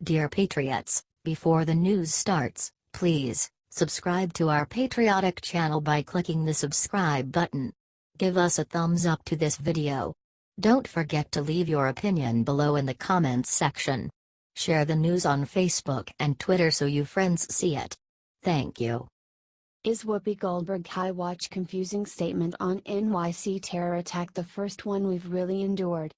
Dear Patriots, before the news starts, please subscribe to our patriotic channel by clicking the subscribe button. Give us a thumbs up to this video. Don't forget to leave your opinion below in the comments section. Share the news on Facebook and Twitter so you friends see it. Thank you. Is Whoopi Goldberg high watch confusing statement on NYC terror attack the first one we've really endured?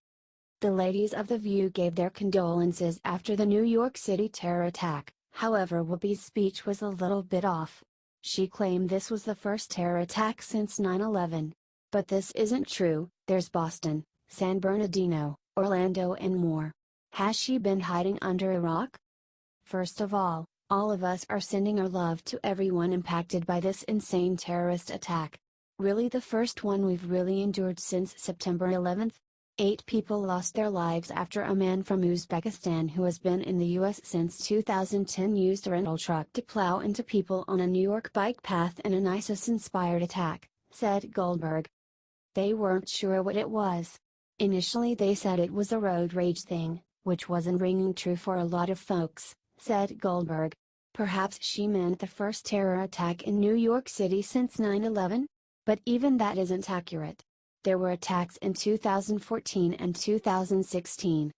The ladies of The View gave their condolences after the New York City terror attack, however Whoopi's speech was a little bit off. She claimed this was the first terror attack since 9/11. But this isn't true, there's Boston, San Bernardino, Orlando and more. Has she been hiding under a rock? First of all of us are sending our love to everyone impacted by this insane terrorist attack. Really the first one we've really endured since September 11th? 8 people lost their lives after a man from Uzbekistan who has been in the US since 2010 used a rental truck to plow into people on a New York bike path in an ISIS-inspired attack, said Goldberg. They weren't sure what it was. Initially they said it was a road rage thing, which wasn't ringing true for a lot of folks, said Goldberg. Perhaps she meant the first terror attack in New York City since 9/11? But even that isn't accurate. There were attacks in 2014 and 2016.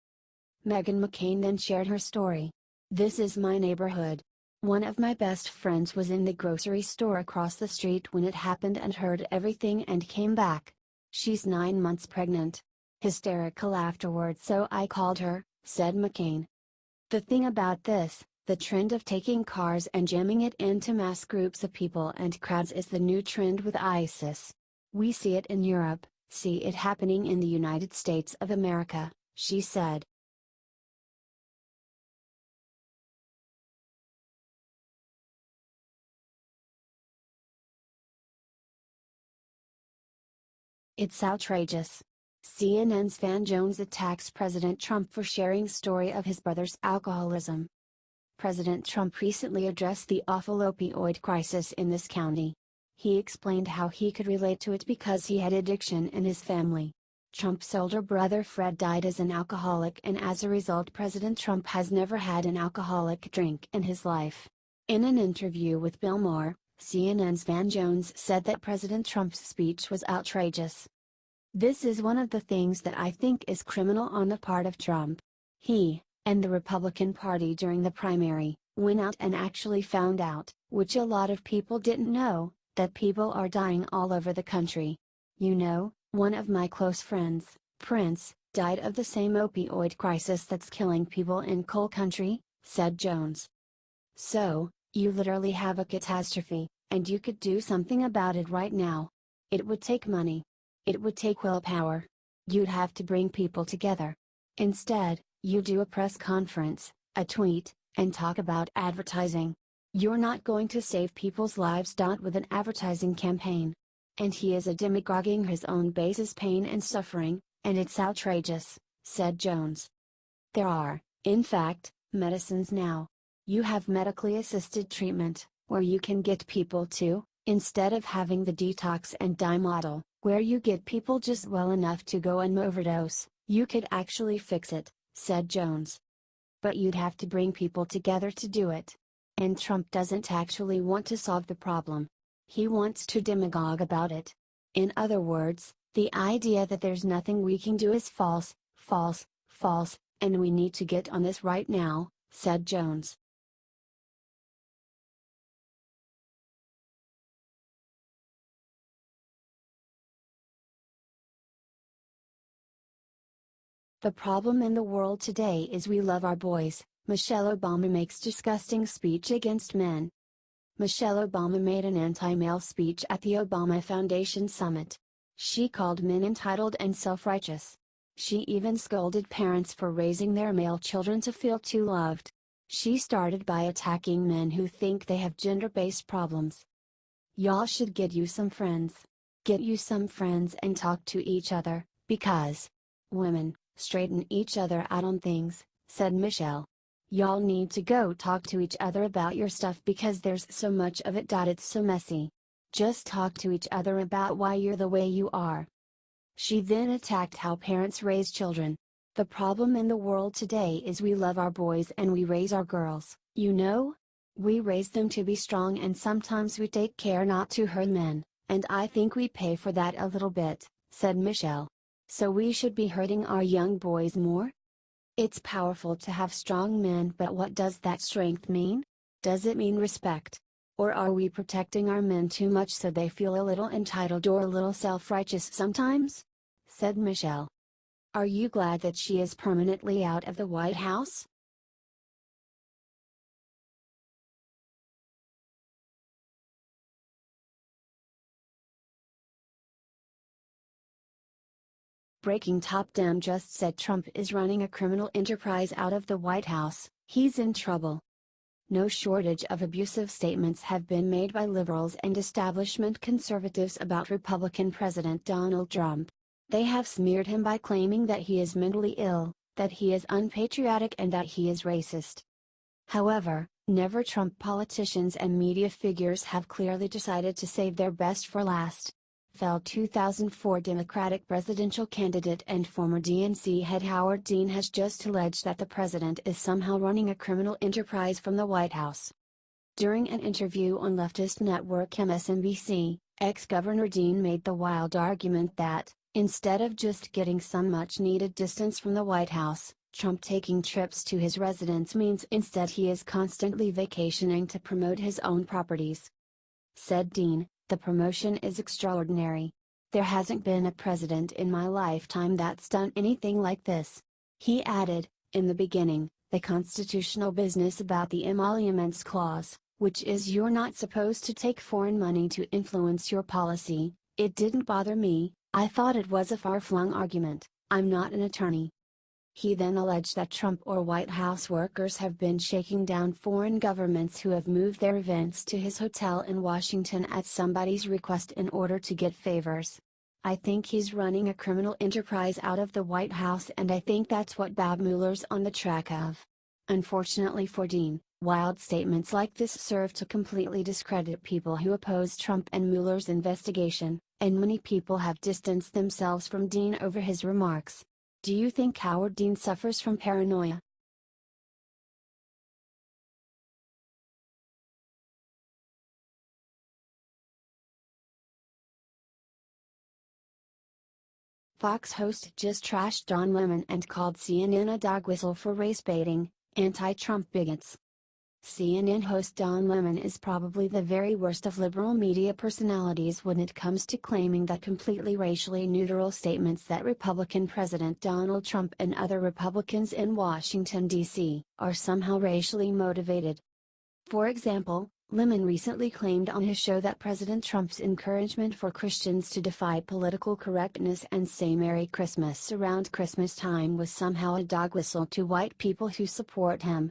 Meghan McCain then shared her story. This is my neighborhood. One of my best friends was in the grocery store across the street when it happened and heard everything and came back. She's 9 months pregnant. Hysterical afterwards, so I called her, said McCain. The thing about this, the trend of taking cars and jamming it into mass groups of people and crowds is the new trend with ISIS. We see it in Europe, see it happening in the United States of America, she said. It's outrageous. CNN's Van Jones attacks President Trump for sharing story of his brother's alcoholism. President Trump recently addressed the awful opioid crisis in this county. He explained how he could relate to it because he had addiction in his family. Trump's older brother Fred died as an alcoholic, and as a result President Trump has never had an alcoholic drink in his life. In an interview with Bill Maher, CNN's Van Jones said that President Trump's speech was outrageous. This is one of the things that I think is criminal on the part of Trump. He, and the Republican Party during the primary, went out and actually found out, which a lot of people didn't know, that people are dying all over the country. You know, one of my close friends, Prince, died of the same opioid crisis that's killing people in coal country, said Jones. So, you literally have a catastrophe, and you could do something about it right now. It would take money. It would take willpower. You'd have to bring people together. Instead, you do a press conference, a tweet, and talk about advertising. You're not going to save people's lives. With an advertising campaign. And he is a demagoguing his own base's pain and suffering, and it's outrageous, said Jones. There are, in fact, medicines now. You have medically assisted treatment, where you can get people to, instead of having the detox and die model, where you get people just well enough to go and overdose, you could actually fix it, said Jones. But you'd have to bring people together to do it. And Trump doesn't actually want to solve the problem. He wants to demagogue about it. In other words, the idea that there's nothing we can do is false, false, false, and we need to get on this right now, said Jones. The problem in the world today is we love our boys. Michelle Obama makes disgusting speech against men. Michelle Obama made an anti-male speech at the Obama Foundation Summit. She called men entitled and self-righteous. She even scolded parents for raising their male children to feel too loved. She started by attacking men who think they have gender-based problems. Y'all should get you some friends. Get you some friends and talk to each other, because women straighten each other out on things, said Michelle. Y'all need to go talk to each other about your stuff because there's so much of it. It's so messy. Just talk to each other about why you're the way you are. She then attacked how parents raise children. The problem in the world today is we love our boys and we raise our girls, you know? We raise them to be strong and sometimes we take care not to hurt men, and I think we pay for that a little bit," said Michelle. "So we should be hurting our young boys more? It's powerful to have strong men, but what does that strength mean? Does it mean respect? Or are we protecting our men too much so they feel a little entitled or a little self-righteous sometimes?" said Michelle. Are you glad that she is permanently out of the White House? Breaking top down just said Trump is running a criminal enterprise out of the White House, he's in trouble. No shortage of abusive statements have been made by liberals and establishment conservatives about Republican President Donald Trump. They have smeared him by claiming that he is mentally ill, that he is unpatriotic and that he is racist. However, never Trump politicians and media figures have clearly decided to save their best for last. Fell 2004 Democratic presidential candidate and former DNC head Howard Dean has just alleged that the president is somehow running a criminal enterprise from the White House. During an interview on leftist network MSNBC, ex-Governor Dean made the wild argument that, instead of just getting some much-needed distance from the White House, Trump taking trips to his residence means instead he is constantly vacationing to promote his own properties. Said Dean, "The promotion is extraordinary. There hasn't been a president in my lifetime that's done anything like this." He added, "In the beginning, the constitutional business about the emoluments clause, which is you're not supposed to take foreign money to influence your policy, it didn't bother me. I thought it was a far-flung argument. I'm not an attorney." He then alleged that Trump or White House workers have been shaking down foreign governments who have moved their events to his hotel in Washington at somebody's request in order to get favors. "I think he's running a criminal enterprise out of the White House and I think that's what Bob Mueller's on the track of." Unfortunately for Dean, wild statements like this serve to completely discredit people who oppose Trump and Mueller's investigation, and many people have distanced themselves from Dean over his remarks. Do you think Howard Dean suffers from paranoia? Fox host just trashed Don Lemon and called CNN a dog whistle for race baiting, anti-Trump bigots. CNN host Don Lemon is probably the very worst of liberal media personalities when it comes to claiming that completely racially neutral statements that Republican President Donald Trump and other Republicans in Washington, D.C., are somehow racially motivated. For example, Lemon recently claimed on his show that President Trump's encouragement for Christians to defy political correctness and say Merry Christmas around Christmas time was somehow a dog whistle to white people who support him.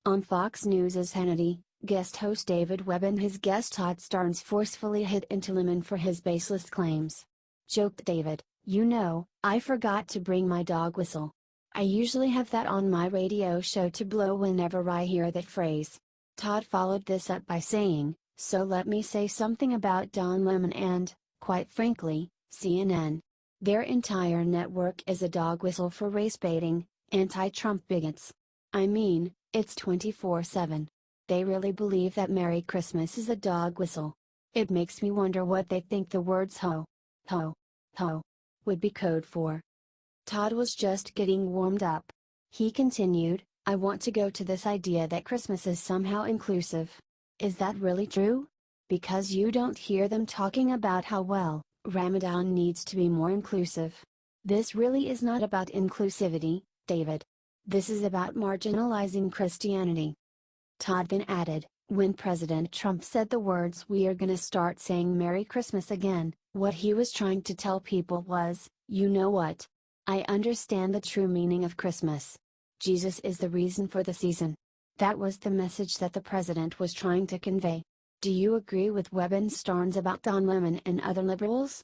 On Fox News' Hannity, guest host David Webb and his guest Todd Starnes forcefully hit into Lemon for his baseless claims. Joked David, "You know, I forgot to bring my dog whistle. I usually have that on my radio show to blow whenever I hear that phrase." Todd followed this up by saying, "So let me say something about Don Lemon and, quite frankly, CNN. Their entire network is a dog whistle for race baiting, anti-Trump bigots. I mean, it's 24/7. They really believe that Merry Christmas is a dog whistle. It makes me wonder what they think the words ho, ho, ho would be code for." Todd was just getting warmed up. He continued, "I want to go to this idea that Christmas is somehow inclusive. Is that really true? Because you don't hear them talking about how well, Ramadan needs to be more inclusive. This really is not about inclusivity, David. This is about marginalizing Christianity." Todd then added, "When President Trump said the words 'we are gonna start saying Merry Christmas again,' what he was trying to tell people was, you know what? I understand the true meaning of Christmas. Jesus is the reason for the season." That was the message that the president was trying to convey. Do you agree with Webb and Starnes about Don Lemon and other liberals?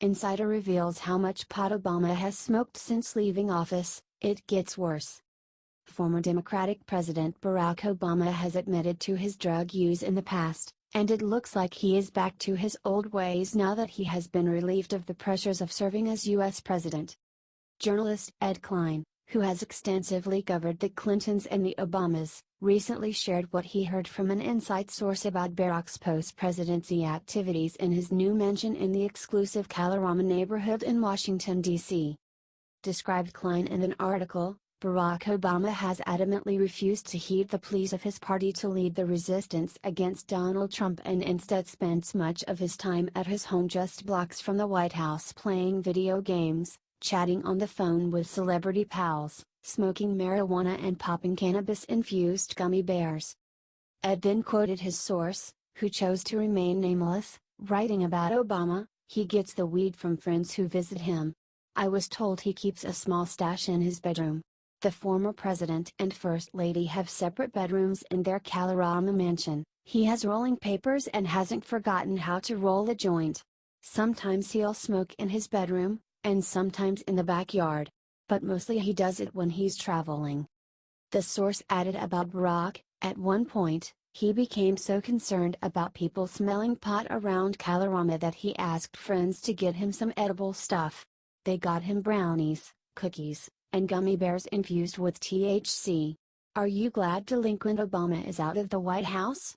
Insider reveals how much pot Obama has smoked since leaving office. It gets worse. Former Democratic President Barack Obama has admitted to his drug use in the past, and it looks like he is back to his old ways now that he has been relieved of the pressures of serving as U.S. President. Journalist Ed Klein, who has extensively covered the Clintons and the Obamas, recently shared what he heard from an inside source about Barack's post-presidency activities in his new mansion in the exclusive Kalorama neighborhood in Washington, D.C. Described Klein in an article, Barack Obama has adamantly refused to heed the pleas of his party to lead the resistance against Donald Trump and instead spends much of his time at his home just blocks from the White House playing video games, chatting on the phone with celebrity pals, smoking marijuana and popping cannabis-infused gummy bears. Ed then quoted his source, who chose to remain nameless, writing about Obama, "He gets the weed from friends who visit him. I was told he keeps a small stash in his bedroom." The former president and first lady have separate bedrooms in their Kalorama mansion. He has rolling papers and hasn't forgotten how to roll a joint. Sometimes he'll smoke in his bedroom, and sometimes in the backyard. But mostly he does it when he's traveling. The source added about Barack, "At one point, he became so concerned about people smelling pot around Kalorama that he asked friends to get him some edible stuff. They got him brownies, cookies, and gummy bears infused with THC. Are you glad delinquent Obama is out of the White House?"